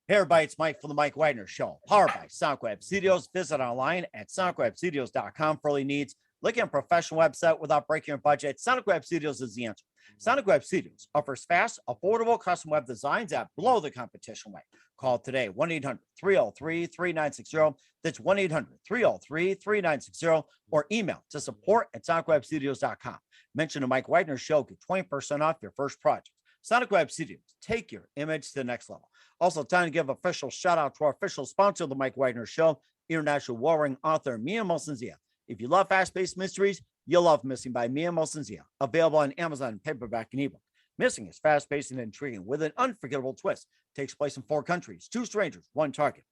Hey everybody, it's Mike from the Mike Wagner Show, powered by SoundWeb Studios. Visit online at sonicwebstudios.com for all your needs. Look at a professional website without breaking your budget. SonicWeb Studios is the answer. SonicWeb Studios offers fast, affordable custom web designs that blow the competition away. Call today, 1-800-303-3960. That's 1-800-303-3960, or email to support@sonicwebstudios.com. Mention the Mike Wagner Show, get 20% off your first project. SonicWeb Studios, take your image to the next level. Also, time to give official shout out to our official sponsor of the Mike Wagner Show, international warring author Mia Molson-Zia. If you love fast-paced mysteries, you'll love Missing by Mia Molson-Zia, available on Amazon paperback and ebook. Missing is fast-paced and intriguing with an unforgettable twist. It takes place in 4 countries, 2 strangers, 1 target,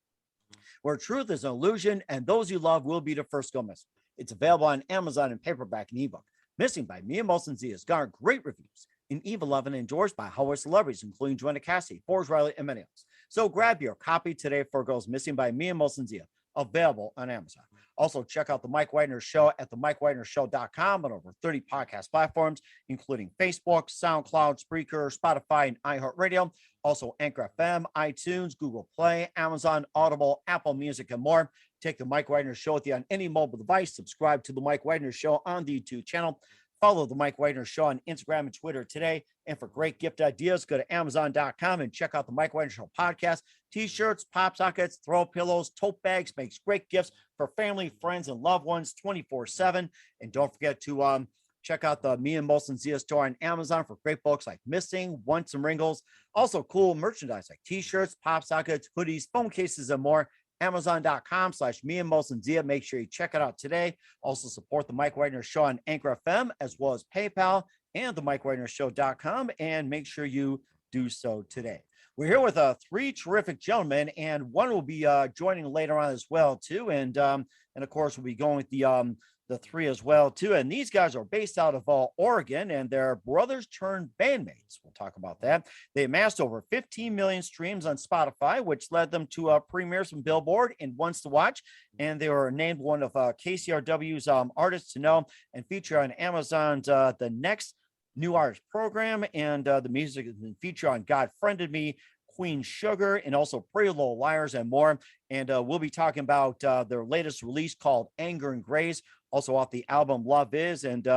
where truth is an illusion and those you love will be the first to go missing. It's available on Amazon in paperback and ebook. Missing by Mia Molson-Zia has garnered great reviews in Eve 11 endorsed by Hollywood celebrities, including Joanna Cassidy, Forrest Riley, and many others. So grab your copy today for Girls Missing by Mia Molson-Zia, available on Amazon. Also, check out the Mike Wagner Show at themikewagnershow.com on over 30 podcast platforms, including Facebook, SoundCloud, Spreaker, Spotify, and iHeartRadio. Also, Anchor FM, iTunes, Google Play, Amazon, Audible, Apple Music, and more. Take the Mike Wagner Show with you on any mobile device. Subscribe to the Mike Wagner Show on the YouTube channel. Follow the Mike Wagner Show on Instagram and Twitter today. And for great gift ideas, go to Amazon.com and check out the Mike Wagner Show podcast. T-shirts, pop sockets, throw pillows, tote bags, makes great gifts for family, friends, and loved ones 24/7. And don't forget to check out the Mia Molson-Zia store on Amazon for great books like Missing, Once, and Wrinkles. Also cool merchandise like T-shirts, pop sockets, hoodies, phone cases, and more. Amazon.com/Mia Molson-Zia. Make sure you check it out today. Also support the Mike Wagner Show on Anchor FM, as well as PayPal and the MikeWagnerShow.com, and make sure you do so today. We're here with 3 terrific gentlemen, and one will be joining later on as well too, and of course we'll be going with the 3 as well too. And these guys are based out of Oregon, and they're brothers-turned-bandmates. We'll talk about that. They amassed over 15 million streams on Spotify, which led them to premieres from Billboard and Ones to Watch. And they were named one of KCRW's artists to know, and featured on Amazon's The Next New Artist Program. And the music has been featured on God Friended Me, Queen Sugar, and also Pretty Little Liars, and more. And we'll be talking about their latest release called Anger and Grace, also off the album Love Is, and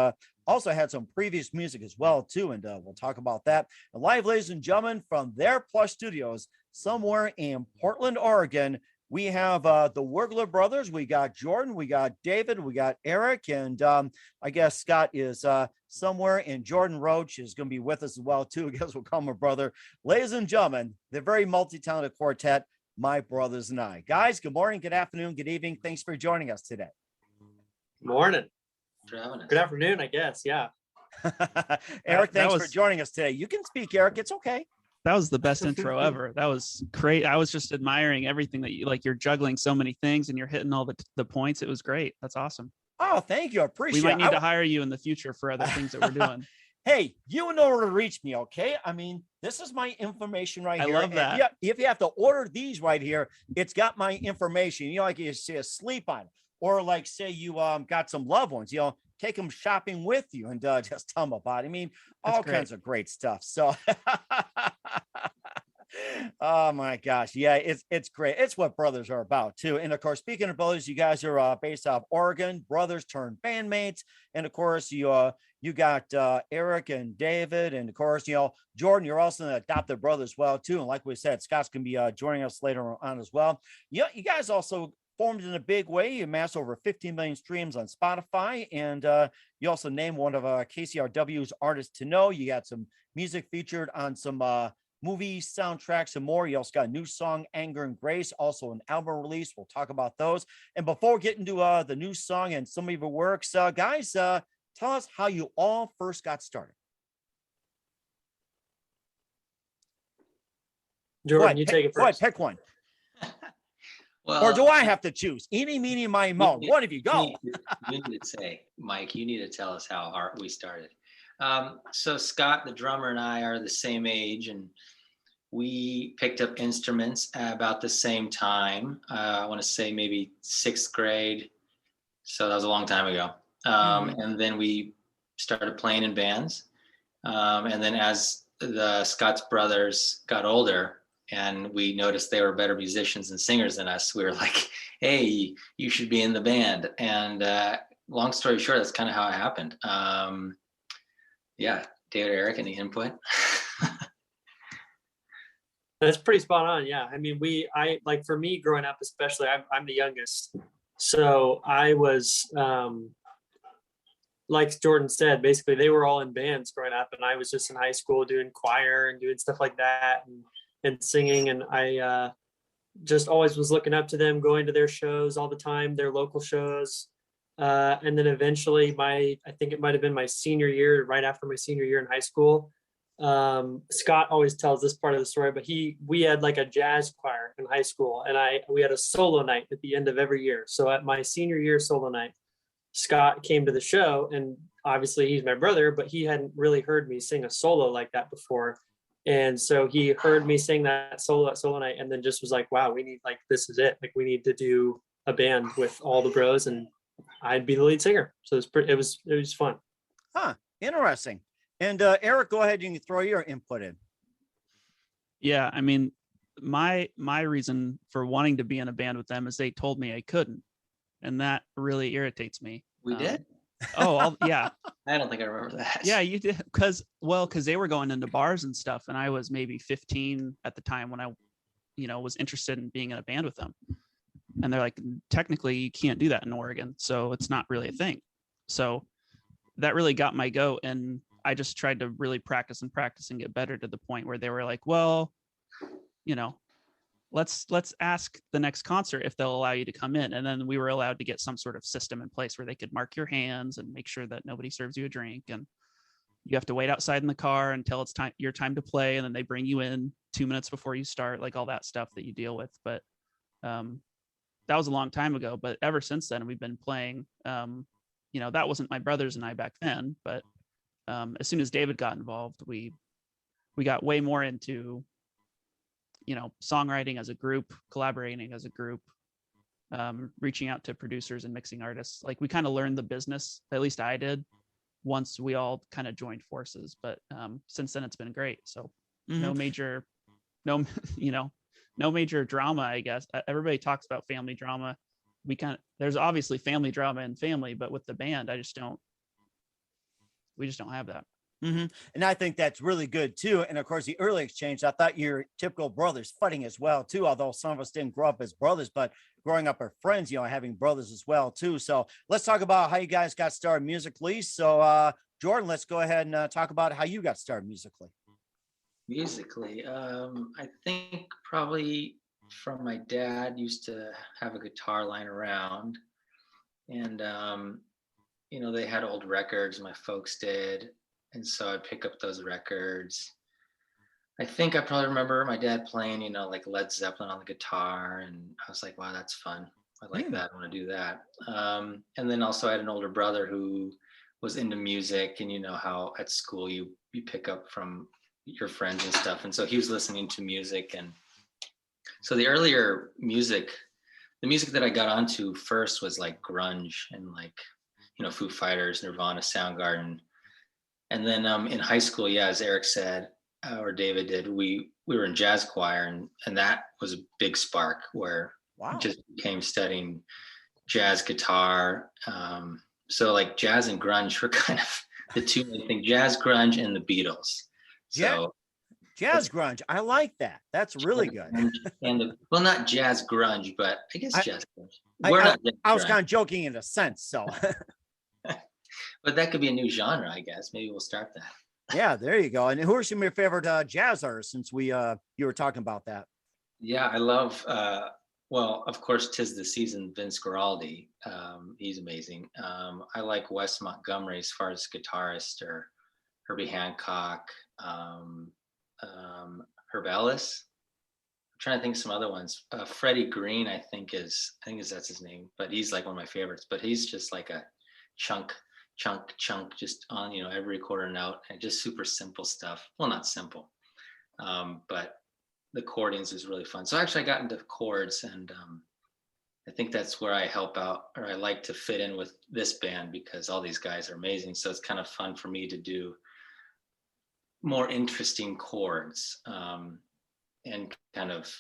also had some previous music as well too, and we'll talk about that. And live, ladies and gentlemen, from their plush studios somewhere in Portland, Oregon, we have the Wurgler brothers. We got Jordan, we got David, we got Eric, and I guess Scott is somewhere, and Jordan Roach is going to be with us as well too. I guess we'll call him a brother. Ladies and gentlemen, the very multi-talented quartet, My Brothers and I. Guys, good morning, good afternoon, good evening. Thanks for joining us today. Morning. For having us. Good afternoon, I guess. Yeah. Eric, thanks for joining us today. You can speak, Eric. It's okay. That was the best intro ever. That was great. I was just admiring everything that you like. You're juggling so many things and you're hitting all the points. It was great. That's awesome. Oh, thank you. I appreciate it. We might need to hire you in the future for other things that we're doing. Hey, you know where to reach me, okay? I mean, this is my information right here. I love that. Yeah, if you have to order these right here, it's got my information. You know, like you say, sleep on it. Or like, say you got some loved ones, you know, take them shopping with you and just tell them about it. I mean, all kinds of great stuff. So, oh my gosh. Yeah, it's great. It's what brothers are about too. And of course, speaking of brothers, you guys are based out of Oregon, brothers-turned-bandmates. And of course, you got Eric and David. And of course, you know, Jordan, you're also an adopted brother as well too. And like we said, Scott's going to be joining us later on as well. You guys also formed in a big way. You amassed over 15 million streams on Spotify, and you also named one of KCRW's artists to know. You got some music featured on some movie soundtracks and more. You also got a new song, Anger and Grace, also an album release. We'll talk about those. And before we get into the new song and some of your works, guys, tell us how you all first got started. Jordan, you take it first. Pick one. Well, or do I have to choose? Eeny, meeny, miny, moe. One of you go. You need to say, Mike, you need to tell us how we started. So Scott, the drummer, and I are the same age, and we picked up instruments at about the same time. I want to say maybe 6th grade. So that was a long time ago. And then we started playing in bands. And then as the Scott's brothers got older, and we noticed they were better musicians and singers than us. We were like, hey, you should be in the band. And long story short, that's kind of how it happened. Yeah, David, Eric, any input? That's pretty spot on. Yeah. I mean, I like, for me growing up, especially, I'm the youngest. So I was, like Jordan said, basically they were all in bands growing up, and I was just in high school doing choir and doing stuff like that, and singing. And I just always was looking up to them, going to their shows all the time, their local shows. And then eventually I think it might've been my senior year, right after my senior year in high school. Scott always tells this part of the story, but we had like a jazz choir in high school, and we had a solo night at the end of every year. So at my senior year solo night, Scott came to the show, and obviously he's my brother, but he hadn't really heard me sing a solo like that before. And so he heard me sing that solo night, and then just was like, wow, this is it. Like, we need to do a band with all the bros, and I'd be the lead singer. So it was fun. Huh. Interesting. And Eric, go ahead and throw your input in. Yeah, I mean, my reason for wanting to be in a band with them is they told me I couldn't, and that really irritates me. We did? Yeah. I don't think I remember that. Yeah, you did, because they were going into bars and stuff, and I was maybe 15 at the time when I, was interested in being in a band with them. And they're like, technically you can't do that in Oregon, so it's not really a thing. So that really got my goat, and I just tried to really practice and get better, to the point where they were like, well, let's ask the next concert if they'll allow you to come in. And then we were allowed to get some sort of system in place where they could mark your hands and make sure that nobody serves you a drink. And you have to wait outside in the car until it's your time to play. And then they bring you in 2 minutes before you start, like all that stuff that you deal with. But that was a long time ago. But ever since then, we've been playing. That wasn't my brothers and I back then. But as soon as David got involved, we got way more into songwriting as a group, collaborating as a group, reaching out to producers and mixing artists. Like, we kind of learned the business, at least I did, once we all kind of joined forces. But since then it's been great. So no major drama, I guess. Everybody talks about family drama. There's obviously family drama in family, but with the band, we just don't have that. Mm-hmm. And I think that's really good too. And of course, the early exchange, I thought you're typical brothers fighting as well too. Although some of us didn't grow up as brothers, but growing up as friends, having brothers as well too. So let's talk about how you guys got started musically. So Jordan, let's go ahead and talk about how you got started musically. I think probably from my dad. Used to have a guitar lying around, and they had old records, my folks did. And so I'd pick up those records. I think I probably remember my dad playing, like Led Zeppelin on the guitar. And I was like, wow, that's fun. I like that. I want to do that. And then also I had an older brother who was into music, and how at school you pick up from your friends and stuff. And so he was listening to music. And so the earlier music, the music that I got onto first was like grunge and like, Foo Fighters, Nirvana, Soundgarden. And then in high school, as Eric said, or David did, we were in jazz choir, and that was a big spark where I just became studying jazz guitar. So like jazz and grunge were kind of the two main things: jazz, grunge, and the Beatles. So jazz grunge, I like that. That's really good. And not jazz grunge, but I guess jazz grunge. I was kind of joking in a sense, so. But that could be a new genre, I guess. Maybe we'll start that. Yeah, there you go. And who are some of your favorite jazz artists, since you were talking about that? Yeah, I love, of course, 'Tis the Season, Vince Guaraldi. He's amazing. I like Wes Montgomery as far as guitarist, or Herbie Hancock, Herb Ellis. I'm trying to think of some other ones. Freddie Green, I think that's his name, but he's like one of my favorites. But he's just like a chunk, just on every quarter note, and just super simple stuff. Well, not simple, but the chordings is really fun. So actually I got into chords, and I think that's where I help out, or I like to fit in with this band, because all these guys are amazing. So it's kind of fun for me to do more interesting chords. And and kind of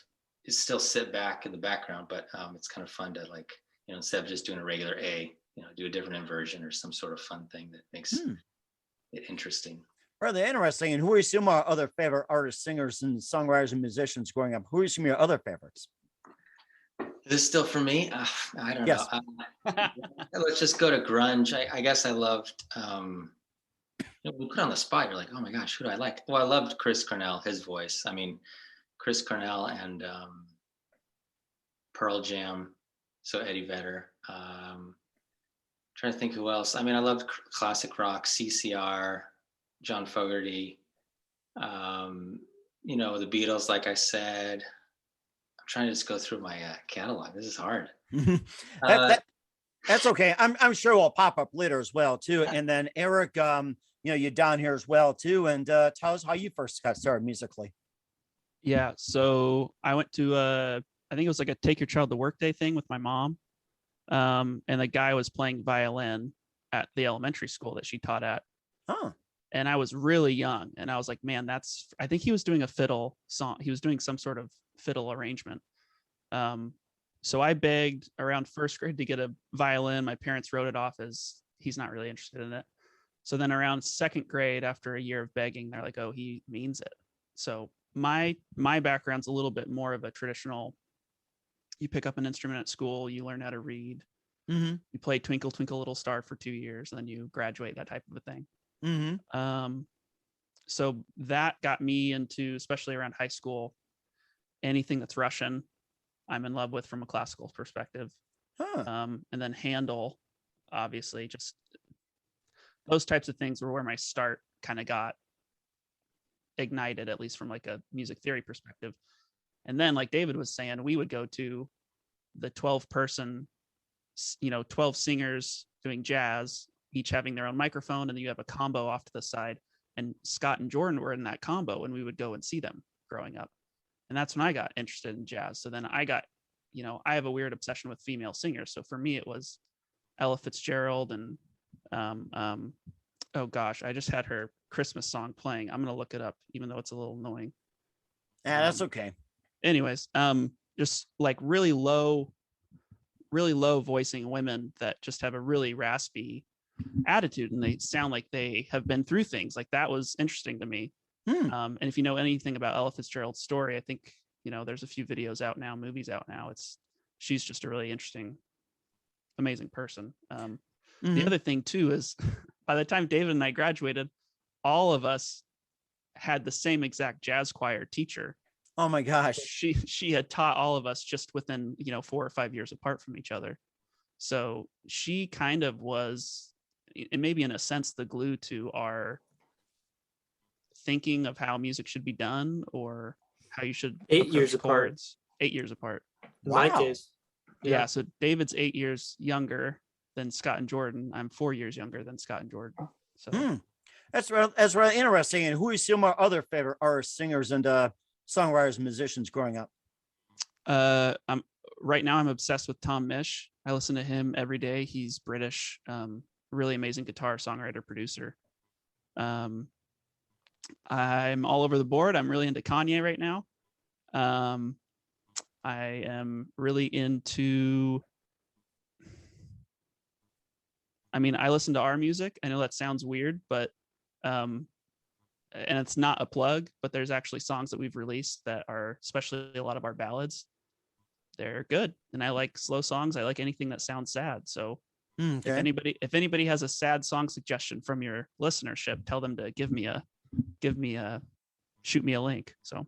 still sit back in the background, but it's kind of fun to, like, instead of just doing a regular A, do a different inversion or some sort of fun thing that makes it interesting. Rather interesting. And who are some of our other favorite artists, singers, and songwriters and musicians growing up? Who are some of your other favorites? Is this still for me? I don't Yes. know. Let's just go to grunge. I guess I loved, we put on the spot, you're like, oh my gosh, who do I like? Well, I loved Chris Cornell, his voice. I mean, Chris Cornell and Pearl Jam, so Eddie Vedder. Trying to think who else. I mean, I loved classic rock, CCR, John Fogerty, the Beatles, like I said. I'm trying to just go through my catalog. This is hard. That's okay. I'm sure we'll pop up later as well too. And then Eric, you're down here as well too. And tell us how you first got started musically. Yeah, so I went to I think it was like a Take Your Child to Work Day thing with my mom. And the guy was playing violin at the elementary school that she taught at. Huh. And I was really young, and I was like, man, I think he was doing a fiddle song. He was doing some sort of fiddle arrangement. So I begged around first grade to get a violin. My parents wrote it off as he's not really interested in it. So then around second grade, after a year of begging, they're like, oh, he means it. So my background's a little bit more of a traditional, you pick up an instrument at school, you learn how to read, you play Twinkle Twinkle Little Star for 2 years, and then you graduate, that type of a thing. So that got me into, especially around high school, anything that's Russian, I'm in love with from a classical perspective. And then Handel, obviously, just those types of things were where my start kind of got ignited, at least from like a music theory perspective. And then, like David was saying, we would go to the 12 singers doing jazz, each having their own microphone, and then you have a combo off to the side. And Scott and Jordan were in that combo, and we would go and see them growing up. And that's when I got interested in jazz. So then I got, I have a weird obsession with female singers. So for me, it was Ella Fitzgerald and, oh gosh, I just had her Christmas song playing. I'm going to look it up, even though it's a little annoying. Yeah, that's okay. Anyways, just like really low voicing women that just have a really raspy attitude, and they sound like they have been through things. Like, that was interesting to me. And if you know anything about Ella Fitzgerald's story, I think, there's a few videos out now, movies out now. She's just a really interesting, amazing person. The other thing too is by the time David and I graduated, all of us had the same exact jazz choir teacher. Oh my gosh. She had taught all of us just within, 4 or 5 years apart from each other. So she kind of was, and maybe in a sense, the glue to our thinking of how music should be done, or how you should 8 years apart. chords. 8 years apart. In my case. Yeah. So David's 8 years younger than Scott and Jordan. I'm 4 years younger than Scott and Jordan. So that's really interesting. And who are some of our other favorite artists, singers, and songwriters and musicians growing up? Right now I'm obsessed with Tom Misch. I listen to him every day. He's British, really amazing guitar, songwriter, producer. I'm all over the board. I'm really into Kanye right now. I am really into, I listen to our music. I know that sounds weird, but and it's not a plug, but there's actually songs that we've released that are, especially a lot of our ballads, they're good. And I like slow songs. I like anything that sounds sad. So if anybody has a sad song suggestion from your listenership, tell them to shoot me a link. So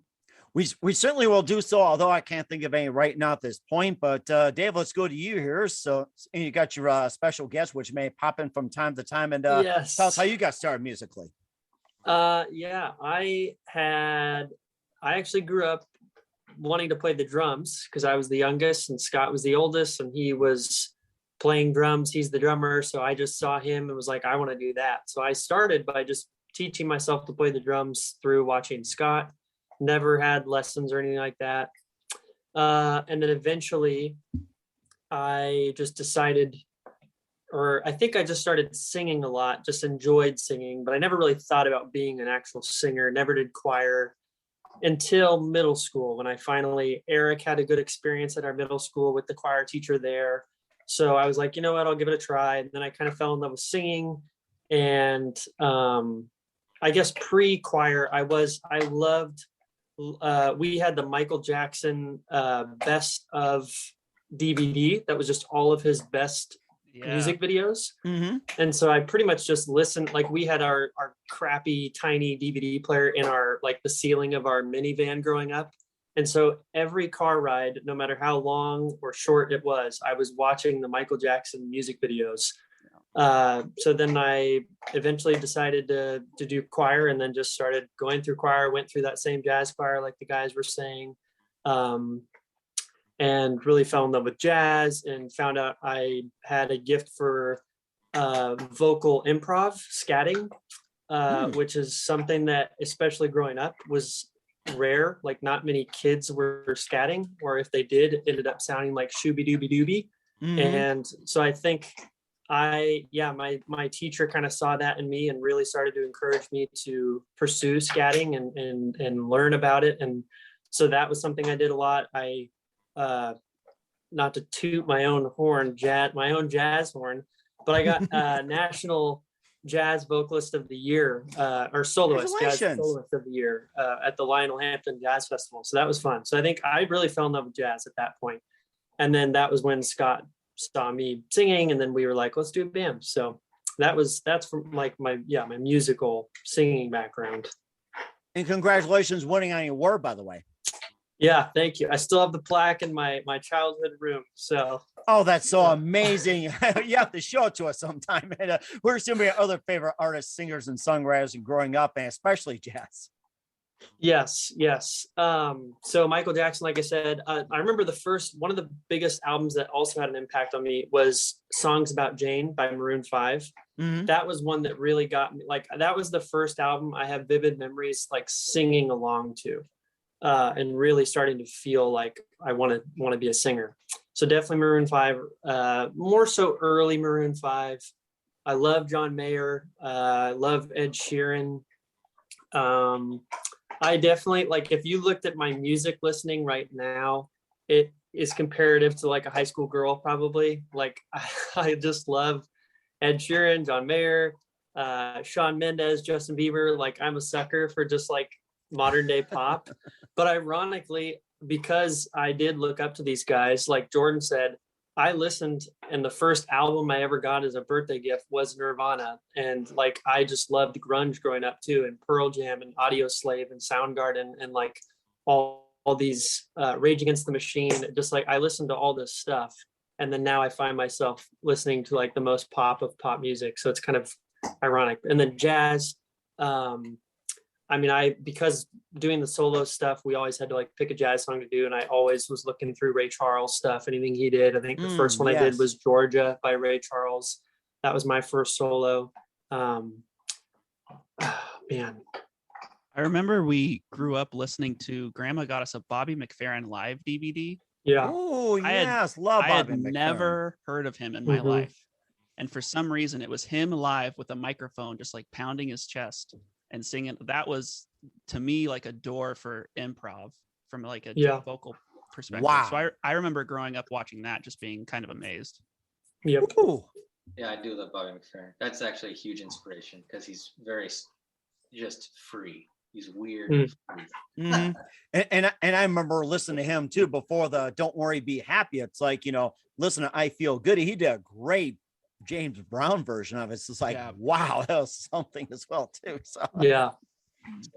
we certainly will do so, although I can't think of any right now at this point. But Dave, let's go to you here. So, and you got your special guest, which may pop in from time to time, and yes. Tell us how you got started musically. Yeah, I actually grew up wanting to play the drums because I was the youngest and Scott was the oldest, and he was playing drums. He's the drummer. So I just saw him and was like, I want to do that. So I started by just teaching myself to play the drums through watching Scott. Never had lessons or anything like that. And then eventually I just decided, or I think I just started singing a lot, just enjoyed singing, but I never really thought about being an actual singer, never did choir. until middle school when Eric had a good experience at our middle school with the choir teacher there. So I was like, you know what, I'll give it a try. And then I kind of fell in love with singing. And I guess pre-choir, we had the Michael Jackson best of DVD that was just all of his best music videos. Mm-hmm. And so I pretty much just listened, like we had our crappy tiny DVD player in our, like the ceiling of our minivan growing up. And so every car ride, no matter how long or short it was, I was watching the Michael Jackson music videos. So then I eventually decided to do choir, and then just started going through choir, went through that same jazz choir like the guys were saying, and really fell in love with jazz and found out I had a gift for vocal improv, scatting, which is something that, especially growing up, was rare. Like not many kids were scatting, or if they did, it ended up sounding like shooby dooby dooby. Mm-hmm. And so I think my teacher kind of saw that in me and really started to encourage me to pursue scatting and learn about it. And so that was something I did a lot. Not to toot my own jazz horn, but I got National Jazz Vocalist of the Year, or Soloist, Jazz Soloist of the Year at the Lionel Hampton Jazz Festival. So that was fun. So I think I really fell in love with jazz at that point. And then that was when Scott saw me singing, and then we were like, let's do a band. So that's from like my musical singing background. And congratulations winning on your award, by the way. Yeah, thank you. I still have the plaque in my childhood room. So. Oh, that's so amazing. You have to show it to us sometime. And we're some of your other favorite artists, singers, and songwriters and growing up, and especially jazz. Yes. So Michael Jackson, like I said, I remember one of the biggest albums that also had an impact on me was Songs About Jane by Maroon 5. Mm-hmm. That was one that really got me. Like that was the first album I have vivid memories like singing along to. And really starting to feel like I want to be a singer. So definitely Maroon 5, more so early Maroon 5. I love John Mayer. I love Ed Sheeran. I definitely, like, if you looked at my music listening right now, it is comparative to like a high school girl, probably. Like I just love Ed Sheeran, John Mayer, Shawn Mendes, Justin Bieber. Like I'm a sucker for just like modern day pop. But ironically, because I did look up to these guys, like Jordan said, I listened, and the first album I ever got as a birthday gift was Nirvana. And like I just loved grunge growing up too, and Pearl Jam and Audio Slave and Soundgarden and like all these Rage Against the Machine. Just like I listened to all this stuff, and then now I find myself listening to like the most pop of pop music. So it's kind of ironic. And then jazz. Because doing the solo stuff, we always had to like pick a jazz song to do. And I always was looking through Ray Charles stuff, anything he did. I think the first one I did was Georgia by Ray Charles. That was my first solo. Man. I remember we grew up listening to, Grandma got us a Bobby McFerrin live DVD. Yeah. Oh, yes. Love I Bobby had McFerrin. never heard of him in my life. And for some reason, it was him live with a microphone, just like pounding his chest and singing. That was, to me, like a door for improv from like a vocal perspective. Wow. So I remember growing up watching that, just being kind of amazed. Yep. Yeah, I do love Bobby McFerrin. That's actually a huge inspiration because he's very just free. He's weird. Mm-hmm. and I remember listening to him too before the Don't Worry, Be Happy. It's like, listen to I Feel Good. He did a great James Brown version of it. It's just like, wow, that was something as well too. So yeah.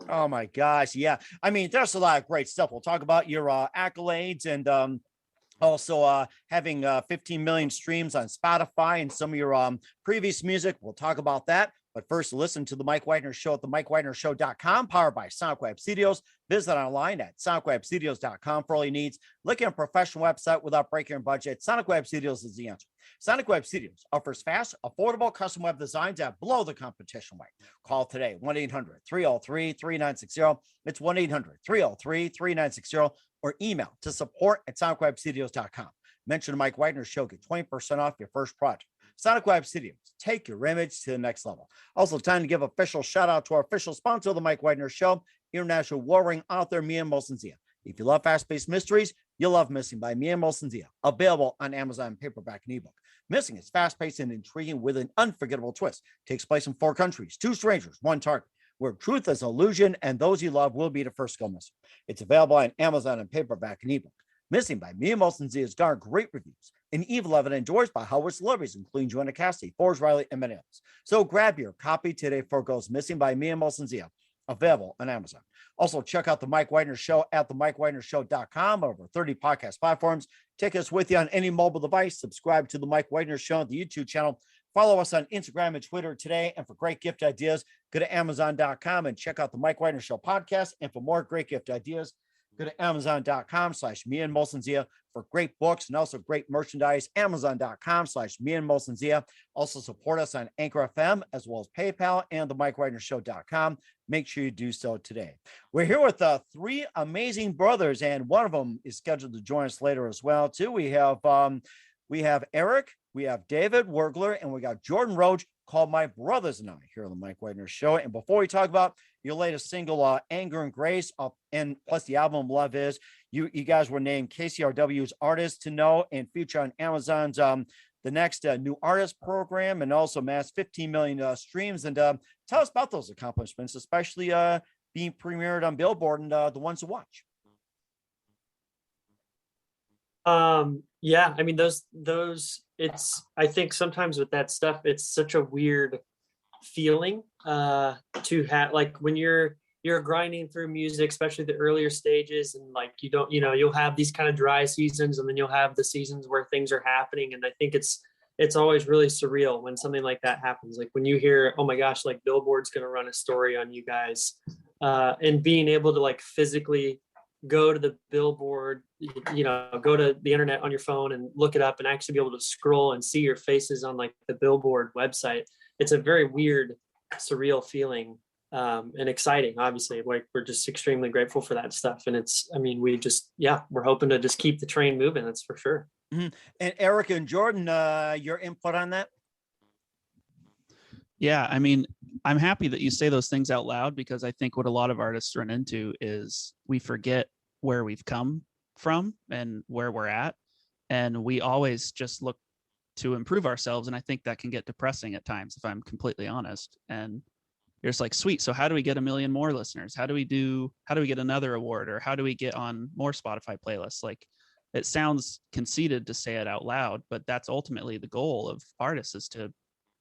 Oh my gosh. Yeah. I mean, there's a lot of great stuff. We'll talk about your accolades and also having 15 million streams on Spotify and some of your previous music. We'll talk about that. But first, listen to the Mike Wagner Show at the MikeWagnerShow.com, powered by Sonic Web Studios. Visit online at SonicWebStudios.com for all your needs. Look at a professional website without breaking your budget. Sonic Web Studios is the answer. Sonic Web Studios offers fast, affordable custom web designs that blow the competition away. Call today, 1-800-303-3960. It's 1-800-303-3960, or email to support@SonicWebStudios.com. Mention the Mike Wagner Show, get 20% off your first project. Sonic Web Studios, take your image to the next level. Also, time to give official shout out to our official sponsor of the Mike Wagner Show, international warring author Mia Molson Zia. If you love fast-paced mysteries, you'll love Missing by Mia Molson Zia, available on Amazon paperback and ebook. Missing is fast-paced and intriguing with an unforgettable twist. Takes place in 4 countries, 2 strangers, 1 target, where truth is illusion and those you love will be the first to go missing. It's available on Amazon and paperback and ebook. Missing by Mia Molson Zia has garnered great reviews and even loved and enjoyed by Hollywood celebrities, including Joanna Cassidy, Forrest Riley, and many others. So grab your copy today before it goes missing by Mia Molson Zia, available on Amazon. Also, check out The Mike Widener Show at themikewidenershow.com, over 30 podcast platforms. Take us with you on any mobile device. Subscribe to The Mike Widener Show on the YouTube channel. Follow us on Instagram and Twitter today. And for great gift ideas, go to Amazon.com and check out The Mike Widener Show podcast. And for more great gift ideas, go to Amazon.com/me and Molson Zia for great books and also great merchandise. Amazon.com/me and Molson Zia. Also support us on Anchor FM as well as PayPal and themikewidenershow.com. Make sure you do so today. We're here with 3 amazing brothers, and one of them is scheduled to join us later as well too. We have Eric, we have David Wergler, and we got Jordan Roach, called My Brothers and I, here on the Mike Widener Show. And before we talk about your latest single, Anger and Grace, and plus the album Love Is, you guys were named KCRW's Artist to Know and feature on Amazon's the next new artist program, and also amassed 15 million streams. And tell us about those accomplishments, especially being premiered on Billboard and the ones to watch. Yeah, I mean, those I think sometimes with that stuff, it's such a weird feeling to have, like when you're grinding through music, especially the earlier stages, and like you'll have these kind of dry seasons, and then you'll have the seasons where things are happening. And I think it's always really surreal when something like that happens. Like when you hear, oh my gosh, like Billboard's going to run a story on you guys, and being able to like physically go to the Billboard, go to the internet on your phone and look it up and actually be able to scroll and see your faces on like the Billboard website. It's a very weird, surreal feeling, and exciting, obviously. Like we're just extremely grateful for that stuff. And we're hoping to just keep the train moving. That's for sure. Mm-hmm. And Eric and Jordan, your input on that? Yeah, I mean, I'm happy that you say those things out loud, because I think what a lot of artists run into is we forget where we've come from and where we're at. And we always just look to improve ourselves. And I think that can get depressing at times, if I'm completely honest. And you're just like, sweet, so how do we get 1 million more listeners? How do we get another award? Or how do we get on more Spotify playlists? Like, it sounds conceited to say it out loud, but that's ultimately the goal of artists, is to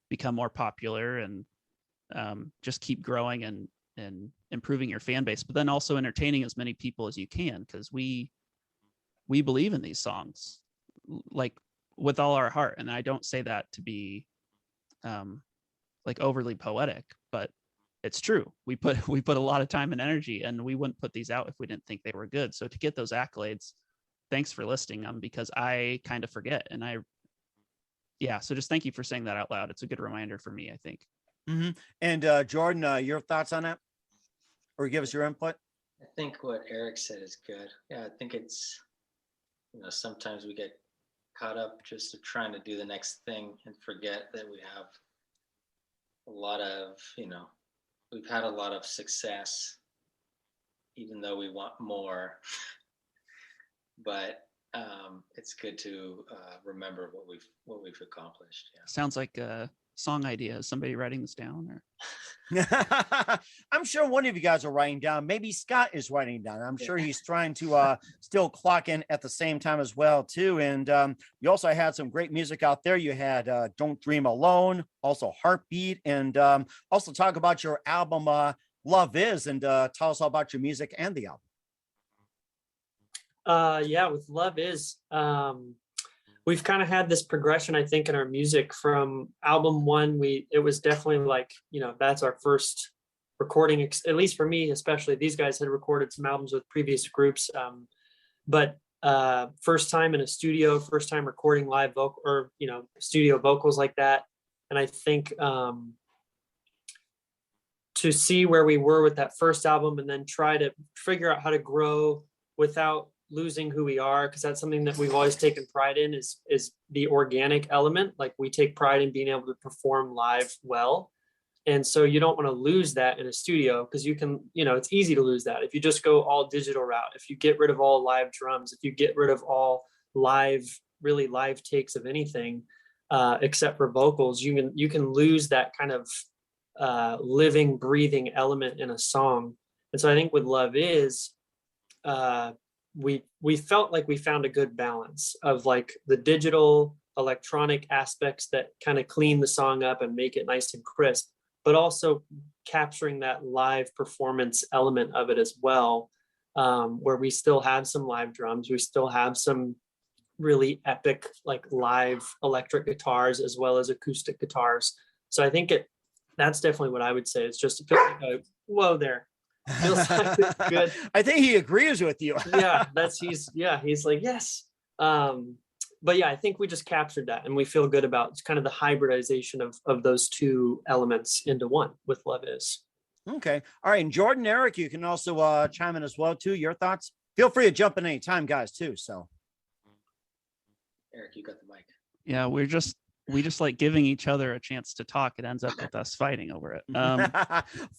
become more popular and just keep growing and improving your fan base, but then also entertaining as many people as you can, because we believe in these songs like with all our heart. And I don't say that to be like overly poetic, but it's true. We put a lot of time and energy, and we wouldn't put these out if we didn't think they were good. So to get those accolades, thanks for listing them, because I kind of forget. And so just thank you for saying that out loud. It's a good reminder for me, I think. Mm-hmm. And Jordan, your thoughts on that, or give us your input? I think what Eric said is good. Yeah, I think it's, sometimes we get caught up just trying to do the next thing and forget that we have a lot of, we've had a lot of success, even though we want more. But it's good to remember what we've accomplished. Yeah. Sounds like a song idea. Is somebody writing this down? Or I'm sure one of you guys are writing down. Maybe Scott is writing down. I'm sure he's trying to still clock in at the same time as well too. And you also had some great music out there. You had Don't Dream Alone, also Heartbeat, and also talk about your album Love Is, and tell us all about your music and the album. With Love Is, we've kind of had this progression, I think, in our music from album 1. It was definitely like, that's our first recording, at least for me, especially. These guys had recorded some albums with previous groups, but first time in a studio, first time recording live vocal, or, studio vocals like that. And I think to see where we were with that first album, and then try to figure out how to grow without losing who we are, because that's something that we've always taken pride in, is the organic element. Like, we take pride in being able to perform live well. And so you don't want to lose that in a studio, because you can, it's easy to lose that if you just go all digital route. If you get rid of all live drums, if you get rid of all really live takes of anything, except for vocals, you can lose that kind of living, breathing element in a song. And so I think with Love Is, we felt like we found a good balance of like the digital electronic aspects that kind of clean the song up and make it nice and crisp, but also capturing that live performance element of it as well, where we still have some live drums, we still have some really epic like live electric guitars as well as acoustic guitars. So I think that's definitely what I would say. It's just whoa there. Feels like it's good. I think he agrees with you. Yeah, he's like, yes. But yeah, I think we just captured that, and we feel good about kind of the hybridization of those two elements into one with Love Is. Okay. All right. And Jordan, Eric, you can also chime in as well too. Your thoughts? Feel free to jump in anytime, guys, too. So Eric, you got the mic. Yeah, we just like giving each other a chance to talk. It ends up with us fighting over it.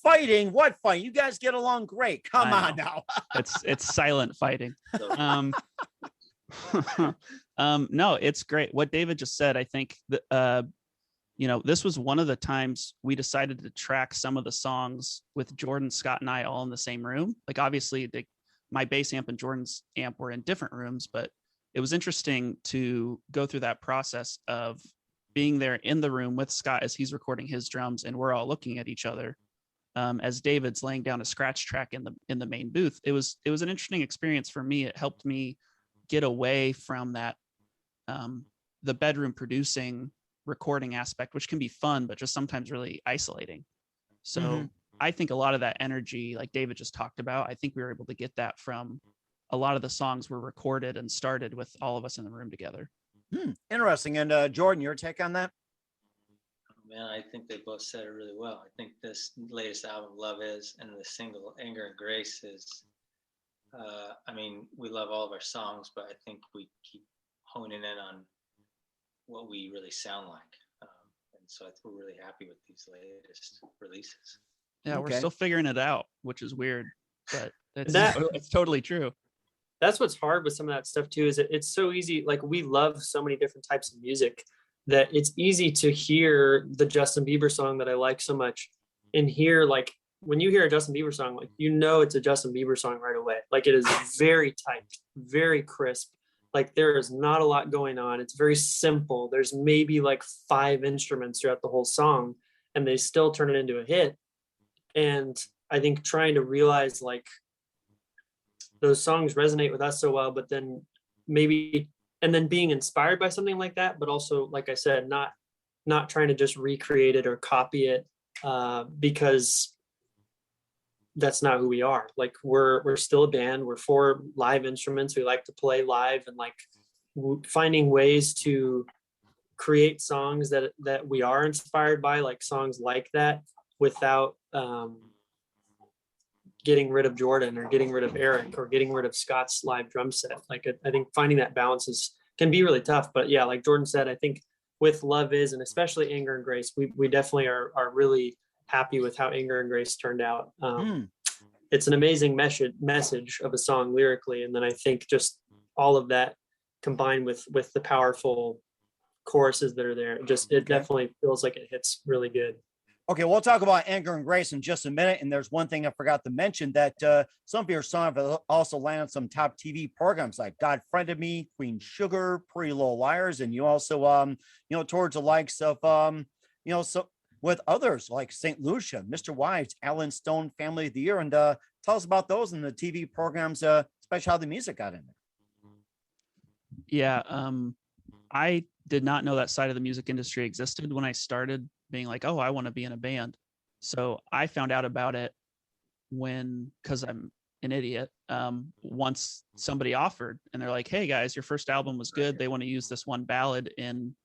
Fighting? What fight? You guys get along great. Come on now. It's silent fighting. No, it's great. What David just said, I think that, this was one of the times we decided to track some of the songs with Jordan, Scott, and I all in the same room. Like obviously my bass amp and Jordan's amp were in different rooms, but it was interesting to go through that process of being there in the room with Scott as he's recording his drums, and we're all looking at each other as David's laying down a scratch track in the main booth. It was an interesting experience for me. It helped me get away from that the bedroom producing recording aspect, which can be fun, but just sometimes really isolating. So I think a lot of that energy, like David just talked about, I think we were able to get that from a lot of the songs were recorded and started with all of us in the room together. Interesting. And Jordan, your take on that? Oh, man, I think they both said it really well. I think this latest album, Love Is, and the single Anger and Grace is, we love all of our songs, but I think we keep honing in on what we really sound like. And so I think we're really happy with these latest releases. Yeah, Okay. We're still figuring it out, which is weird, but it's totally true. That's what's hard with some of that stuff too, is it's so easy. Like we love so many different types of music that it's easy to hear the Justin Bieber song that I like so much and hear, like when you hear a Justin Bieber song, like, it's a Justin Bieber song right away. Like it is very tight, very crisp. Like there is not a lot going on. It's very simple. There's maybe like 5 instruments throughout the whole song, and they still turn it into a hit. And I think trying to realize like those songs resonate with us so well, but then then being inspired by something like that, but also, like I said, not trying to just recreate it or copy it, because that's not who we are. Like we're still a band. We're 4 live instruments. We like to play live, and like finding ways to create songs that we are inspired by, like songs like that, without getting rid of Jordan or getting rid of Eric or getting rid of Scott's live drum set. Like I think finding that balance can be really tough. But yeah, like Jordan said, I think with Love Is, and especially Anger and Grace, we definitely are really happy with how Anger and Grace turned out. It's an amazing message of a song lyrically. And then I think just all of that combined with the powerful choruses that are there, it definitely feels like it hits really good. Okay, we'll talk about Anger and Grace in just a minute. And there's one thing I forgot to mention, that some of your songs have also landed some top TV programs like God Friended Me, Queen Sugar, Pretty Little Liars. And you also, towards the likes of, so with others like St. Lucia, Mr. Wives, Alan Stone, Family of the Year. And tell us about those and the TV programs, especially how the music got in there. Yeah, I did not know that side of the music industry existed when I started being like, oh, I want to be in a band. So I found out about it because I'm an idiot, once somebody offered, and they're like, hey guys, your first album was good. They want to use this one ballad in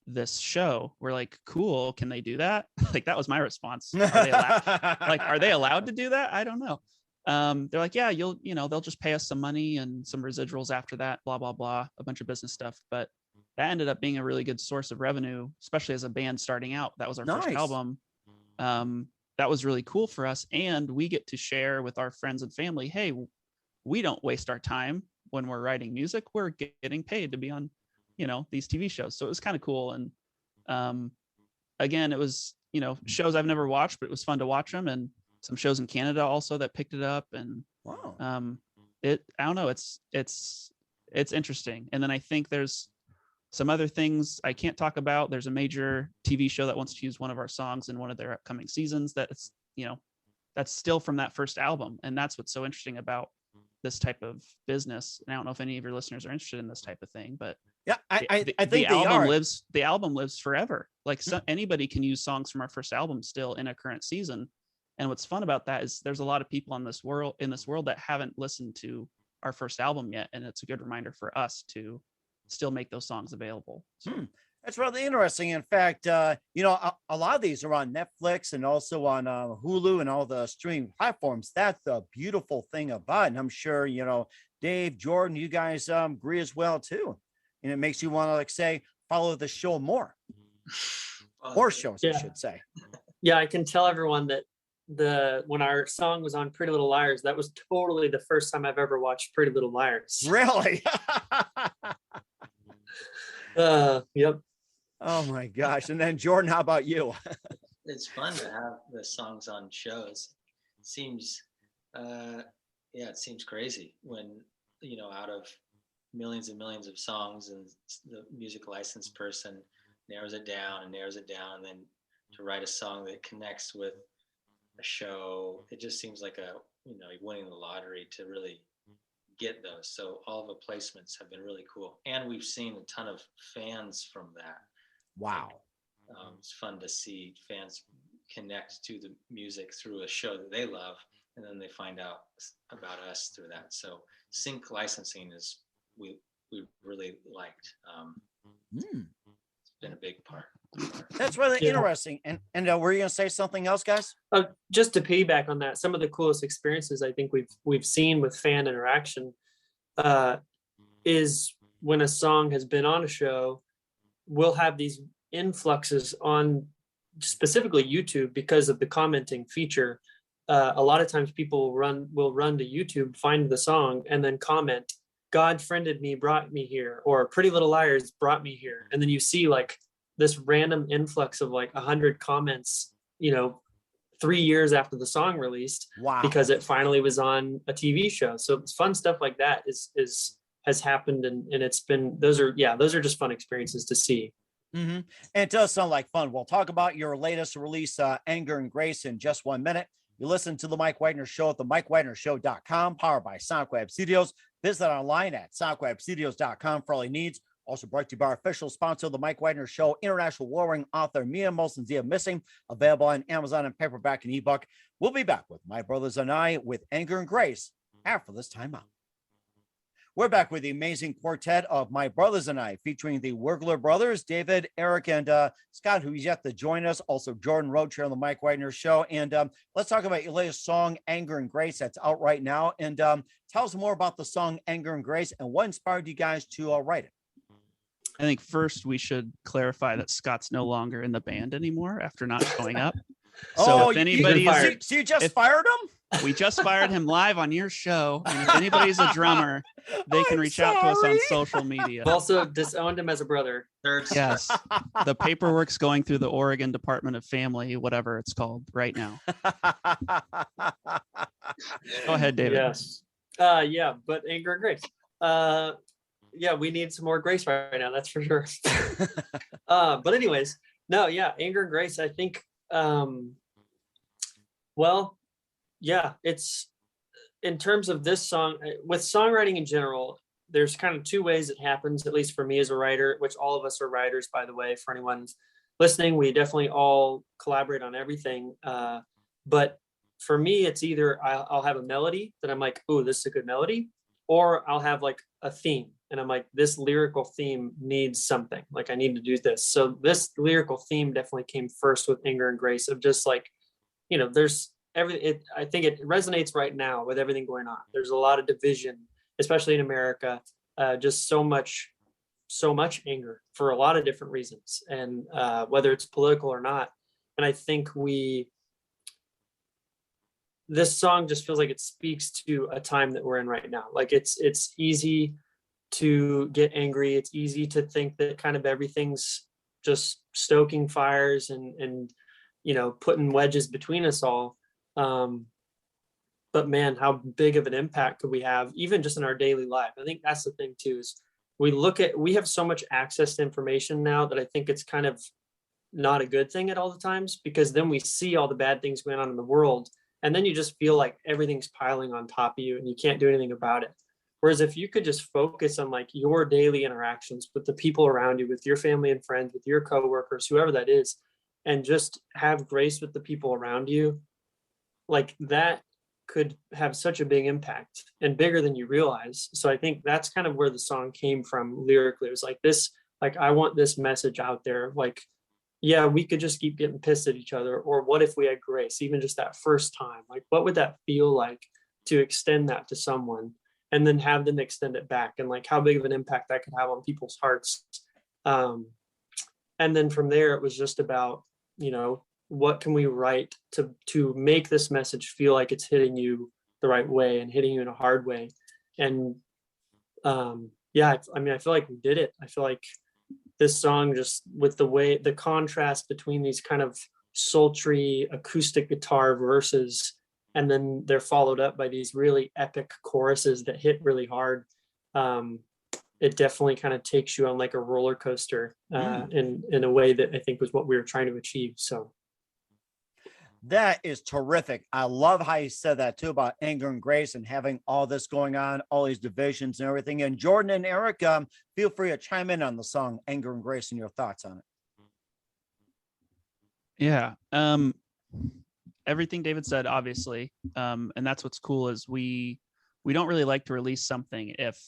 this show. We're like, cool, can they do that? Like that was my response. Are they allowed to do that? I don't know. They're like, yeah, they'll just pay us some money and some residuals after that, blah, blah, blah, a bunch of business stuff. But that ended up being a really good source of revenue, especially as a band starting out. That was our first album. that was really cool for us. And we get to share with our friends and family, hey, we don't waste our time when we're writing music. We're getting paid to be on, these TV shows. So it was kind of cool. And again, it was, shows I've never watched, but it was fun to watch them. And some shows in Canada also that picked it up. And Wow. I don't know, it's interesting. And then I think there's some other things I can't talk about. There's a major TV show that wants to use one of our songs in one of their upcoming seasons. That's, that's still from that first album. And that's what's so interesting about this type of business. And I don't know if any of your listeners are interested in this type of thing, but yeah, I think the album are. the album lives forever. Like anybody can use songs from our first album still in a current season. And what's fun about that is there's a lot of people in this world that haven't listened to our first album yet. And it's a good reminder for us to still make those songs available. So. That's really interesting. In fact, a lot of these are on Netflix and also on Hulu and all the streaming platforms. That's the beautiful thing about it. And I'm sure, Dave, Jordan, you guys agree as well, too. And it makes you want to, like, say, follow the show more. More shows, I should say. Yeah, I can tell everyone that when our song was on Pretty Little Liars, that was totally the first time I've ever watched Pretty Little Liars. Really? Yep. Oh my gosh. And then Jordan, how about you? It's fun to have the songs on shows. It seems crazy when, out of millions and millions of songs, and the music license person narrows it down, and then to write a song that connects with a show, it just seems like winning the lottery to really get those. So all the placements have been really cool, and we've seen a ton of fans from that. Wow. It's fun to see fans connect to the music through a show that they love, and then they find out about us through that. So sync licensing is we really liked. It's been a big part. That's really interesting. And were you gonna say something else, guys? Just to piggyback on that, some of the coolest experiences I think we've seen with fan interaction is when a song has been on a show, we'll have these influxes on specifically YouTube because of the commenting feature. A lot of times people will run to YouTube, find the song, and then comment, "God friended me, brought me here," or "Pretty Little Liars brought me here." And then you see like this random influx of like 100 comments, 3 years after the song released. Wow. Because it finally was on a TV show. So it's fun stuff like that has happened, and it's been those are just fun experiences to see. Mm-hmm. And it does sound like fun. We'll talk about your latest release, Anger and Grace, in just 1 minute. You listen to the Mike Wagner Show at the MikeWagnerShow.com, powered by SonicWeb Studios. Visit online at SonicWebStudios.com for all your needs. Also brought to you by our official sponsor, the Mike Wagner Show, international warring author Mia Molson's Dia Missing, available on Amazon and paperback and ebook. We'll be back with My Brothers and I with Anger and Grace after this time out. We're back with the amazing quartet of My Brothers and I, featuring the Wurgler brothers, David, Eric, and Scott, who's yet to join us. Also, Jordan Roach on the Mike Wagner Show. And let's talk about your latest song, Anger and Grace, that's out right now. And tell us more about the song, Anger and Grace, and what inspired you guys to write it. I think first we should clarify that Scott's no longer in the band anymore after not showing up. So if anybody so you just fired him? We just fired him live on your show. And if anybody's a drummer, they can reach out to us on social media. Also disowned him as a brother. Yes. The paperwork's going through the Oregon Department of Family, whatever it's called right now. Go ahead, David. Yes. But Anger and Grace. We need some more grace right now, that's for sure. But anyways, Anger and Grace, I think, it's in terms of this song, with songwriting in general, there's kind of two ways it happens, at least for me as a writer, which all of us are writers, by the way, for anyone listening, we definitely all collaborate on everything. But for me, it's either I'll have a melody that I'm like, ooh, this is a good melody, or I'll have like a theme. And I'm like, this lyrical theme needs something. Like I need to do this. So this lyrical theme definitely came first with Anger and Grace, of just like, there's everything. I think it resonates right now with everything going on. There's a lot of division, especially in America. Just so much anger for a lot of different reasons, and whether it's political or not. And I think we this song just feels like it speaks to a time that we're in right now. Like it's easy to get angry. It's easy to think that kind of everything's just stoking fires and putting wedges between us all. But man, how big of an impact could we have even just in our daily life? I think that's the thing too, is we have so much access to information now that I think it's kind of not a good thing at all the times, because then we see all the bad things going on in the world, and then you just feel like everything's piling on top of you and you can't do anything about it. Whereas if you could just focus on like your daily interactions with the people around you, with your family and friends, with your coworkers, whoever that is, and just have grace with the people around you, like that could have such a big impact and bigger than you realize. So I think that's kind of where the song came from lyrically. It was like this, like, I want this message out there. Like, yeah, we could just keep getting pissed at each other. Or what if we had grace, even just that first time? Like, what would that feel like to extend that to someone and then have them extend it back? And like how big of an impact that could have on people's hearts. And then from there, it was just about, what can we write to make this message feel like it's hitting you the right way and hitting you in a hard way. And I feel like we did it. I feel like this song, just with the contrast between these kind of sultry acoustic guitar verses, and then they're followed up by these really epic choruses that hit really hard. It definitely kind of takes you on like a roller coaster in a way that I think was what we were trying to achieve. So that is terrific. I love how you said that too, about anger and grace and having all this going on, all these divisions and everything. And Jordan and Eric, feel free to chime in on the song Anger and Grace and your thoughts on it. Yeah. Everything David said, obviously. And that's what's cool, is we don't really like to release something if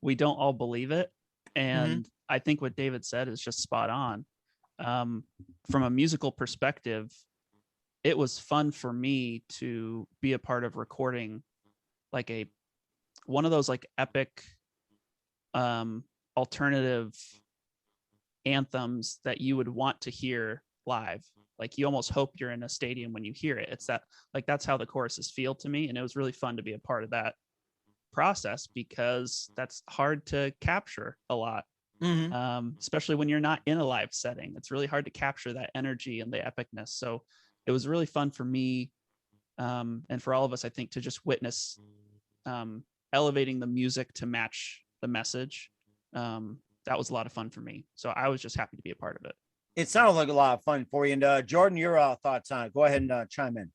we don't all believe it. And I think what David said is just spot on. From a musical perspective, it was fun for me to be a part of recording like one of those like epic alternative anthems that you would want to hear live. Like you almost hope you're in a stadium when you hear it. It's that, like, that's how the choruses feel to me. And it was really fun to be a part of that process, because that's hard to capture a lot. Especially when you're not in a live setting. It's really hard to capture that energy and the epicness. So it was really fun for me, and for all of us, I think, to just witness elevating the music to match the message. That was a lot of fun for me. So I was just happy to be a part of it. It sounded like a lot of fun for you. And Jordan, your thoughts on it. Go ahead and chime in.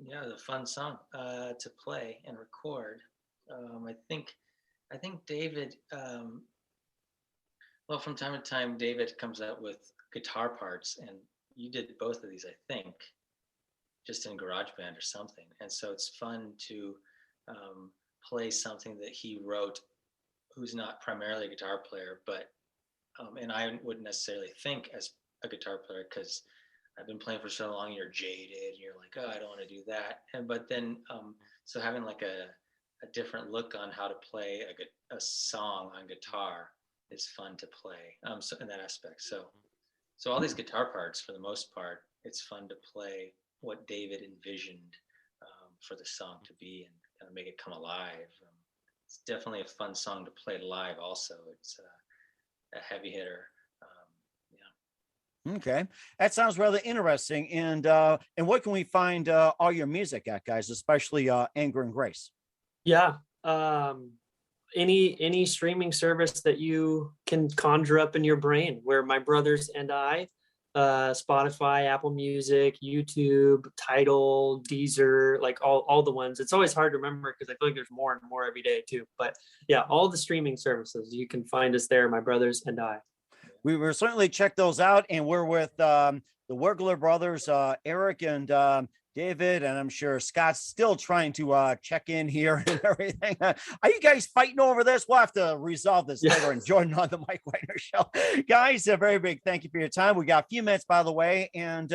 Yeah, the fun song to play and record. I think David, well, from time to time, David comes out with guitar parts, and you did both of these, I think, just in GarageBand or something. And so it's fun to play something that he wrote, who's not primarily a guitar player, but, and I wouldn't necessarily think as a guitar player, because I've been playing for so long, you're jaded, and you're like, oh, I don't want to do that. But then, so having like a different look on how to play a song on guitar is fun to play, so in that aspect. So all these guitar parts, for the most part, it's fun to play what David envisioned for the song to be, and kind of make it come alive. It's definitely a fun song to play live also. It's a heavy hitter. Okay, that sounds rather interesting. And what can we find all your music at, guys, especially Anger and Grace? Yeah. Any streaming service that you can conjure up in your brain, where My Brothers and I, Spotify, Apple Music, YouTube, Tidal, Deezer, like all the ones. It's always hard to remember because I feel like there's more and more every day too. But yeah, all the streaming services, you can find us there, My Brothers and I. We will certainly check those out. And we're with the Wurgler brothers, Eric and David, and I'm sure Scott's still trying to check in here and everything. Are you guys fighting over this? We'll have to resolve this later. And Jordan on the Mike Wagner Show. Guys, a very big thank you for your time. We got a few minutes, by the way. And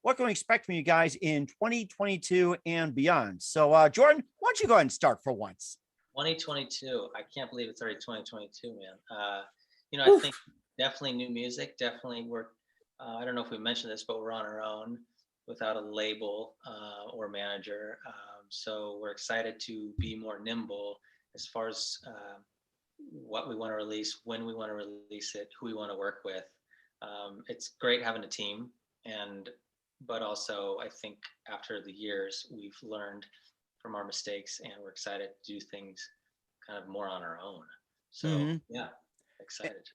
what can we expect from you guys in 2022 and beyond? So, Jordan, why don't you go ahead and start for once? 2022. I can't believe it's already 2022, man. I think definitely new music. Definitely I don't know if we mentioned this, but we're on our own. without a label or manager. So we're excited to be more nimble as far as what we want to release, when we want to release it, who we want to work with. It's great having a team, but also I think after the years we've learned from our mistakes, and we're excited to do things kind of more on our own. So yeah, excited.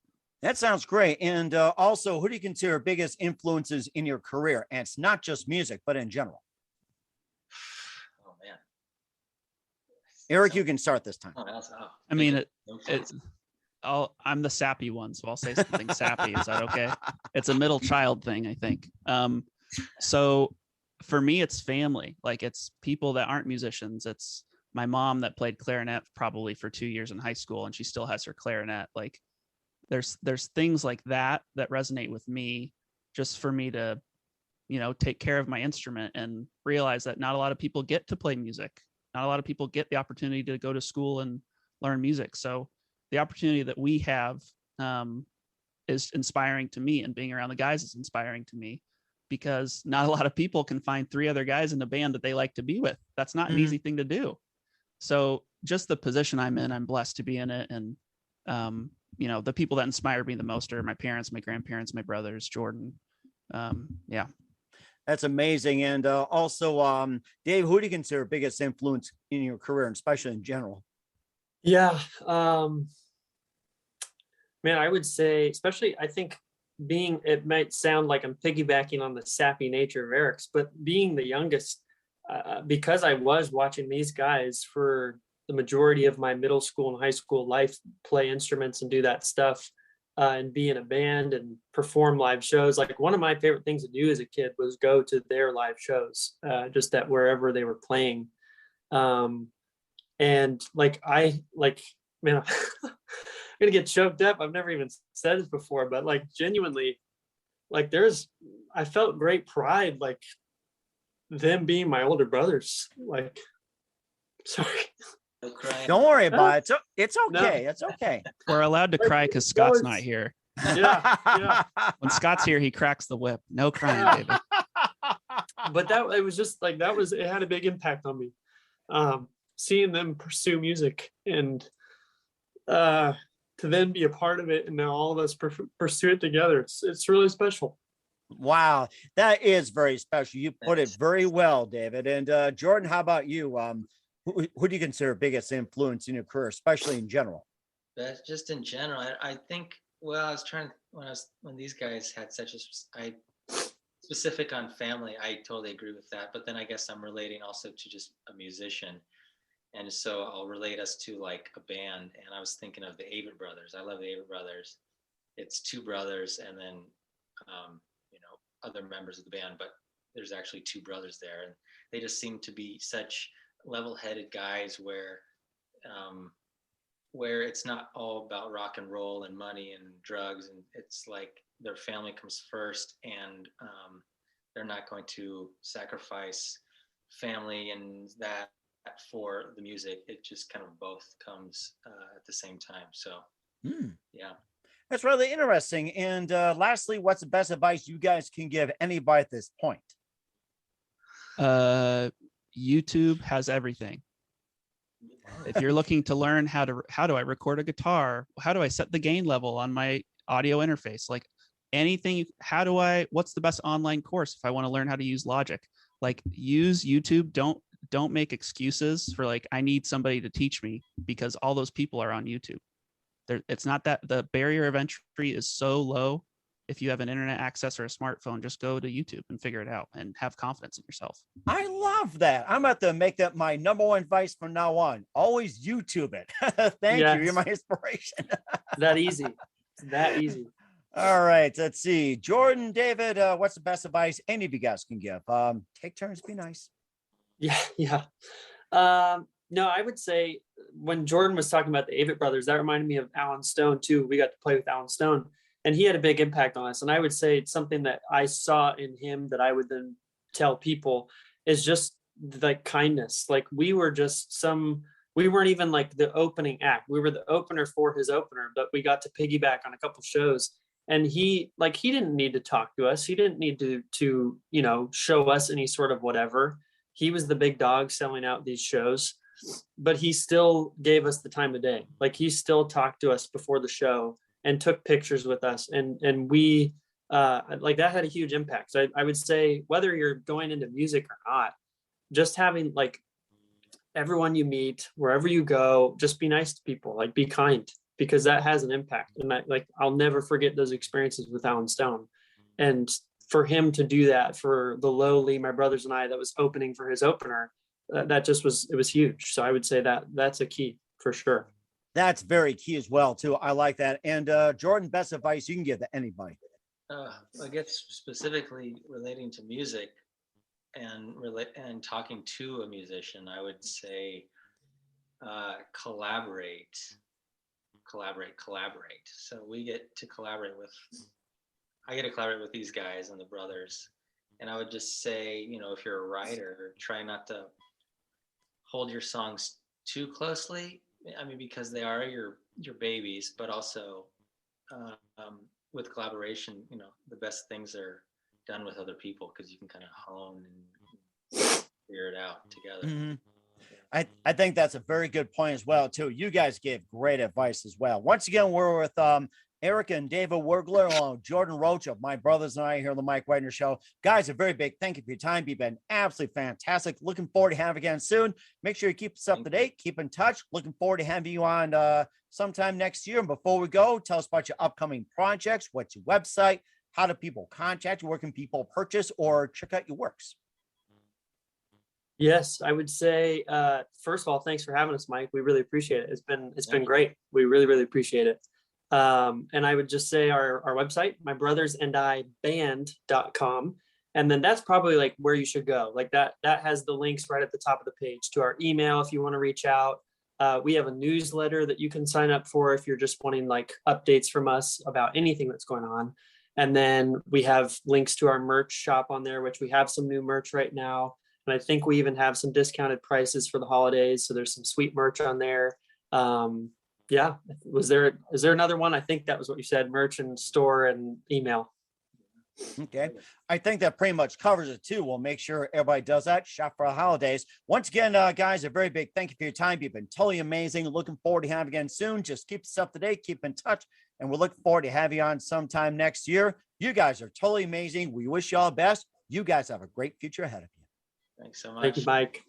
That sounds great. And also, who do you consider biggest influences in your career? And it's not just music, but in general. Oh man, Eric, you can start this time. I mean, I'm the sappy one, so I'll say something sappy. Is that okay? It's a middle child thing, I think. So for me, it's family. Like, it's people that aren't musicians. It's my mom that played clarinet probably for 2 years in high school, and she still has her clarinet. Like, there's things like that resonate with me, just for me to, take care of my instrument and realize that not a lot of people get to play music. Not a lot of people get the opportunity to go to school and learn music. So the opportunity that we have is inspiring to me, and being around the guys is inspiring to me, because not a lot of people can find 3 other guys in a band that they like to be with. That's not an easy thing to do. So just the position I'm in, I'm blessed to be in it. And, the people that inspire me the most are my parents, my grandparents, my brothers, Jordan. Yeah. That's amazing. And also, Dave, who do you consider biggest influence in your career, and especially in general? Yeah. Man, I would say, especially, I think it might sound like I'm piggybacking on the sappy nature of Eric's, but being the youngest, because I was watching these guys for the majority of my middle school and high school life, play instruments and do that stuff, and be in a band and perform live shows. Like, one of my favorite things to do as a kid was go to their live shows, just at wherever they were playing. And man, I'm gonna get choked up. I've never even said this before, but genuinely, I felt great pride, them being my older brothers. Sorry. Don't worry about it. It's okay. No. It's okay. We're allowed to cry because Scott's not here. Yeah. When Scott's here, he cracks the whip. No crying, baby. But it was just it had a big impact on me. Seeing them pursue music, and to then be a part of it, and now all of us pursue it together. It's really special. Wow, that is very special. You put it very well, David. And Jordan, how about you? Who do you consider biggest influence in your career, especially in general? That's just in general. I think. Well, I was trying when these guys had such a specific on family. I totally agree with that. But then I guess I'm relating also to just a musician, and so I'll relate us to a band. And I was thinking of the Avett Brothers. I love the Avett Brothers. It's 2 brothers, and then other members of the band, but there's actually 2 brothers there, and they just seem to be such level-headed guys where it's not all about rock and roll and money and drugs, and it's their family comes first, and they're not going to sacrifice family and that for the music. It just kind of both comes at the same time. So yeah. That's really interesting. And lastly, what's the best advice you guys can give anybody at this point? YouTube has everything. If you're looking to learn how do I record a guitar, how do I set the gain level on my audio interface, anything, what's the best online course if I want to learn how to use Logic? Use YouTube. Don't make excuses for I need somebody to teach me, because all those people are on YouTube. It's not that the barrier of entry is so low. If you have an internet access or a smartphone, just go to YouTube and figure it out and have confidence in yourself. I love that. I'm about to make that my number one advice from now on. Always YouTube it. Thank you. You're my inspiration. That easy. It's that easy. All right. Let's see. Jordan, David, what's the best advice any of you guys can give? Take turns. Be nice. Yeah. No, I would say when Jordan was talking about the Avett Brothers, that reminded me of Alan Stone too. We got to play with Alan Stone, and he had a big impact on us. And I would say it's something that I saw in him that I would then tell people is just kindness. We were just we weren't even the opening act. We were the opener for his opener, but we got to piggyback on a couple shows. And he didn't need to talk to us. He didn't need to, you know, show us any sort of whatever. He was the big dog selling out these shows, but he still gave us the time of day. Like, he still talked to us before the show and took pictures with us. And we, like, that had a huge impact. So I would say, whether you're going into music or not, just having, like, everyone you meet, wherever you go, just be nice to people, like, be kind, because that has an impact. And I'll never forget those experiences with Alan Stone. And for him to do that for the lowly, my brothers and I, that was opening for his opener, that just was, it was huge. So I would say that that's a key for sure. That's very key as well, too. I like that. And Jordan, best advice you can give to anybody. I guess specifically relating to music and talking to a musician, I would say collaborate. So I get to collaborate with these guys and the brothers. And I would just say, you know, if you're a writer, try not to hold your songs too closely. I mean, because they are your babies, but also with collaboration, you know, the best things are done with other people, because you can kind of hone and figure it out together. Mm-hmm. I think that's a very good point as well, too. You guys gave great advice as well. Once again, we're with Eric and David Wurgler, along with Jordan Roach of My Brothers and I here on the Mike Wagner Show. Guys, a very big thank you for your time. You've been absolutely fantastic. Looking forward to having you again soon. Make sure you keep us up to date. Keep in touch. Looking forward to having you on sometime next year. And before we go, tell us about your upcoming projects. What's your website? How do people contact you? Where can people purchase or check out your works? Yes, I would say, first of all, thanks for having us, Mike. We really appreciate it. It's been great. We really, really appreciate it. And I would just say our website, brothers-turned-bandmates.com. And then that's probably like where you should go. Like that has the links right at the top of the page to our email if you want to reach out. We have a newsletter that you can sign up for if you're just wanting like updates from us about anything that's going on. And then we have links to our merch shop on there, which we have some new merch right now. And I think we even have some discounted prices for the holidays. So there's some sweet merch on there. Yeah. Is there another one? I think that was what you said, merch and store and email. Okay. I think that pretty much covers it too. We'll make sure everybody does that. Shop for the holidays. Once again, guys, a very big thank you for your time. You've been totally amazing. Looking forward to having you again soon. Just keep us up to date, keep in touch, and we're looking forward to having you on sometime next year. You guys are totally amazing. We wish you all the best. You guys have a great future ahead of you. Thanks so much. Thank you, Mike.